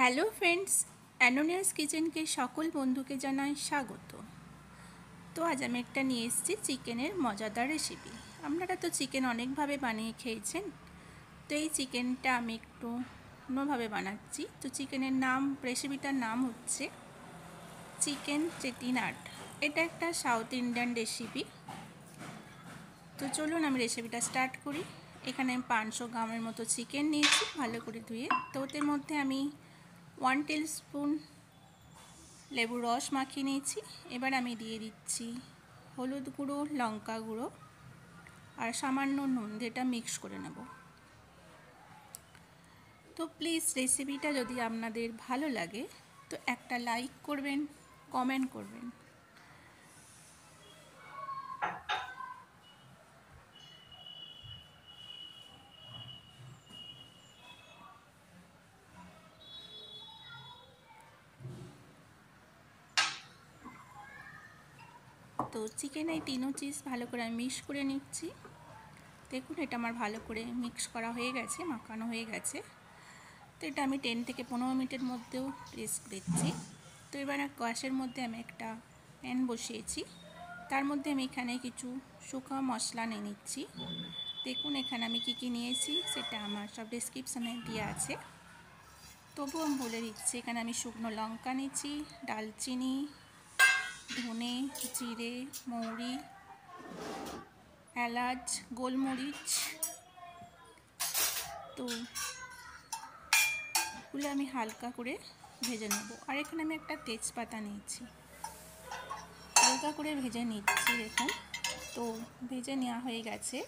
Hello friends, অ্যানোনিয়াস কিচেনকে সকল বন্ধুকে জানাই স্বাগত। তো আজ আমি একটা নিয়ে এসেছি চিকেনের মজাদার রেসিপি। আপনারা তো চিকেন অনেকভাবে বানিয়ে খেয়েছেন, তো এই চিকেনটা আমি একটু অন্যভাবে বানাচ্ছি। তো চিকেনের রেসিপিটার নাম হচ্ছে চিকেন চেটিনাড। এটা একটা সাউথ ইন্ডিয়ান রেসিপি। তো চলুন আমি রেসিপিটা স্টার্ট করি। এখানে 500 গ্রামের মতো চিকেন নিয়েছি ভালো করে ধুয়ে। তো ওদের মধ্যে আমি 1 টিস্পুন লেবুর রস মাখিয়ে নিয়েছি। এবার আমি দিয়ে দিচ্ছি হলুদ গুঁড়ো, লঙ্কা গুঁড়ো আর সামান্য নুন, যেটা মিক্স করে নেব। তো প্লিজ রেসিপিটা যদি আপনাদের ভালো লাগে তো একটা লাইক করবেন, কমেন্ট করবেন। তো চিকেন এই 3 চিজ ভালো করে আমি মিক্স করে নিচ্ছি। দেখুন এটা আমার ভালো করে মিক্স করা হয়ে গেছে, মাখানো হয়ে গেছে। তো এটা আমি 10 থেকে 15 মিনিটের মধ্যেও রেস্ট দিচ্ছি। তো এবার গ্যাসের মধ্যে আমি একটা প্যান বসিয়েছি। তার মধ্যে আমি এখানে কিছু শুকনো মশলা নিয়ে নিচ্ছি। দেখুন এখানে আমি কী কী নিয়েছি সেটা আমার সব ডেসক্রিপশানে দেওয়া আছে, তবুও আমি বলে দিচ্ছি। এখানে আমি শুকনো লঙ্কা নিয়েছি, দালচিনি, ধনে, জিরে, মৌরি, এলাচ, গোলমরিচ। তো এগুলো আমি হালকা করে ভেজে নেব। আর এখানে আমি একটা তেজপাতা নিয়েছি, হালকা করে ভেজে নিচ্ছি। দেখুন তো ভেজে নেওয়া হয়ে গেছে।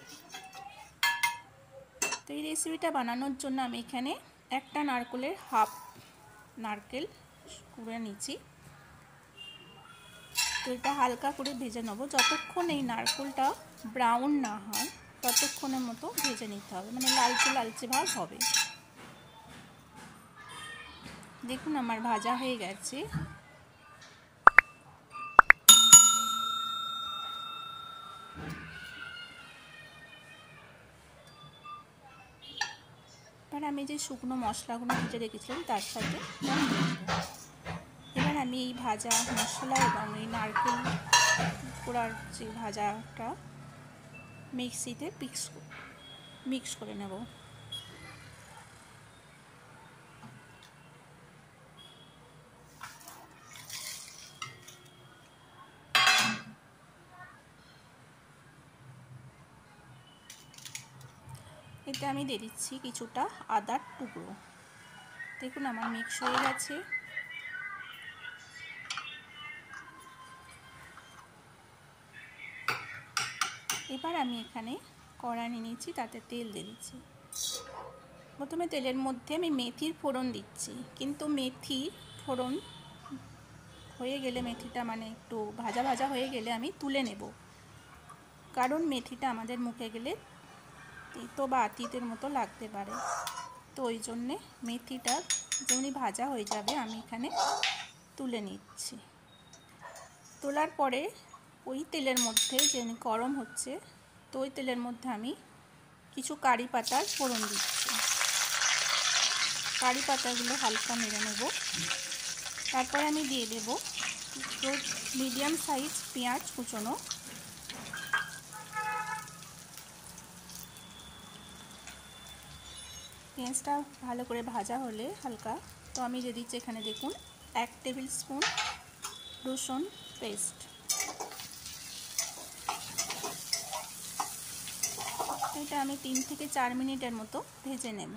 তো এই রেসিপিটা বানানোর জন্য আমি এখানে একটা নারকেলের হাফ নারকেল কুড়ে নিচ্ছি। তো এটা হালকা করে ভেজে নেব। যতক্ষণ এই নারকেলটা ব্রাউন না হয় ততক্ষণের মতো ভেজে নিতে হবে, মানে লালচে লালচে ভাব হবে। দেখুন আমার ভাজা হয়ে গেছে। এবার আমি যে শুকনো মশলাগুলো ভেজে রেখেছিলাম তার সাথে এবার আমি এই ভাজা মশলা এবং এই নারকেল কোড়ার যে ভাজাটা মিক্সিতে মিক্স করে নেব। এতে আমি দিয়ে দিচ্ছি কিছুটা আদার টুকরো। দেখুন আমার মিক্স হয়ে গেছে। এবার আমি এখানে কড়া নিয়ে নিয়েছি, তাতে তেল দিয়ে দিচ্ছি। প্রথমে তেলের মধ্যে আমি মেথির ফোড়ন দিচ্ছি, কিন্তু মেথি ফোড়ন হয়ে গেলে, মেথিটা মানে একটু ভাজা ভাজা হয়ে গেলে আমি তুলে নেব। কারণ মেথিটা আমাদের মুখে গেলে তিতো বা আতিতের মতো লাগতে পারে। তো ওই জন্যে মেথিটা যেমনি ভাজা হয়ে যাবে আমি এখানে তুলে নিচ্ছি। তোলার পরে ওই তেলের মধ্যে যে গরম হচ্ছে, তো ওই তেলের মধ্যে আমি কিছু কারি পাতার ফোড়ন দিচ্ছি। কারি পাতাগুলো হালকা মেরে নেব। তারপরে আমি দিয়ে দেব মিডিয়াম সাইজ পেঁয়াজ কুচনো। পেঁয়াজটা ভালো করে ভাজা হলে হালকা, তো আমি দিয়ে দিচ্ছি এখানে দেখুন 1 টেবিল স্পুন রসুন পেস্ট। এটা আমি 3 থেকে 4 মিনিটের মতো ভেজে নেব।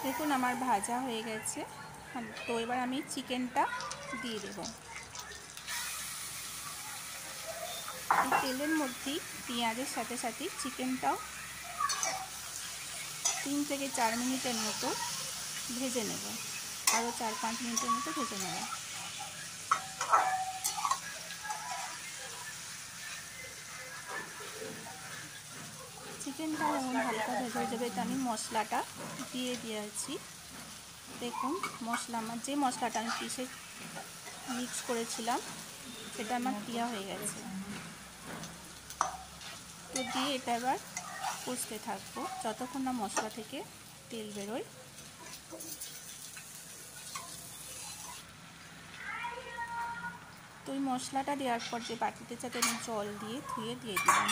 দেখুন আমার ভাজা হয়ে গেছে। তো এবার আমি চিকেনটা দিয়ে দেব। এই তেলের মধ্যেই পেঁয়াজের সাথে সাথে চিকেনটাও 3 থেকে 4 মিনিটের মতো ভেজে নেব। আরও 4-5 মিনিটের মতো ভেজে নেব। চিকেনটা যখন হালকা ভেজে হয়ে যাবে, তো আমি মশলাটা দিয়ে দিয়েছি। দেখুন মশলা, আমার যে মশলাটা আমি পিষে মিক্স করেছিলাম সেটা আমার দেওয়া হয়ে গেছে। তো দিয়ে এটা এবার কষতে থাকবো যতক্ষণ না মশলা থেকে তেল বেরোয়। তো ওই মশলাটা দেওয়ার পর যে বাটিতে যাতে আমি জল দিয়ে ধুয়ে দিয়ে দিলাম।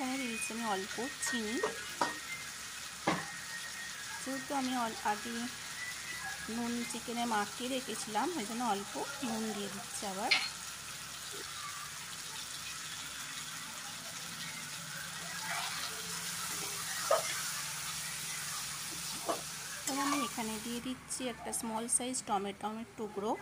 এখানে দিয়েছি আমি অল্প চিনি, যেহেতু আমি আগে নুন চিকেনে মাখিয়ে রেখেছিলাম ওই জন্য অল্প নুন দিয়ে দিচ্ছি আবার। এবার আমি এখানে দিয়ে দিচ্ছি একটা স্মল সাইজ টমেটোর টুকরো।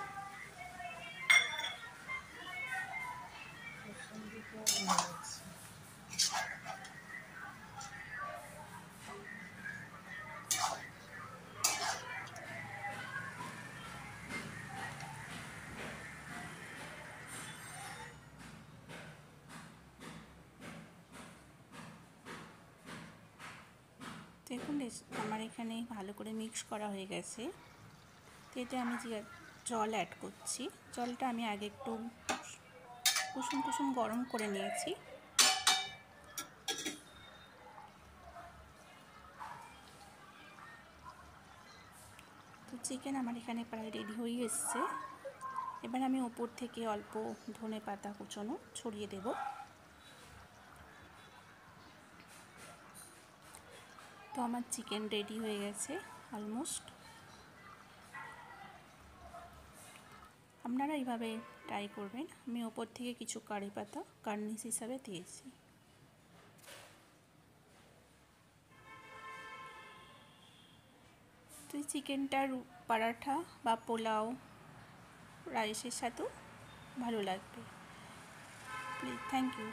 দেখুন আমার এখানে ভালো করে মিক্স করা হয়ে গেছে। তো এতে আমি যে জল অ্যাড করছি, জলটা আমি আগে একটু কুসুম কুসুম গরম করে নিয়েছি। তো চিকেন আমার এখানে প্রায় রেডি হয়ে এসছে। এবার আমি ওপর থেকে অল্প ধনে পাতা কুচনো ছড়িয়ে দেব। তো আমার চিকেন রেডি হয়ে গেছে অলমোস্ট। আপনারা এইভাবে ট্রাই করবেন। আমি ওপর থেকে কিছু কারি পাতা গার্নিশ হিসাবে দিয়েছি। তো এই চিকেনটার পরাঠা বা পোলাও রাইসের সাথেও ভালো লাগবে। Please, thank you.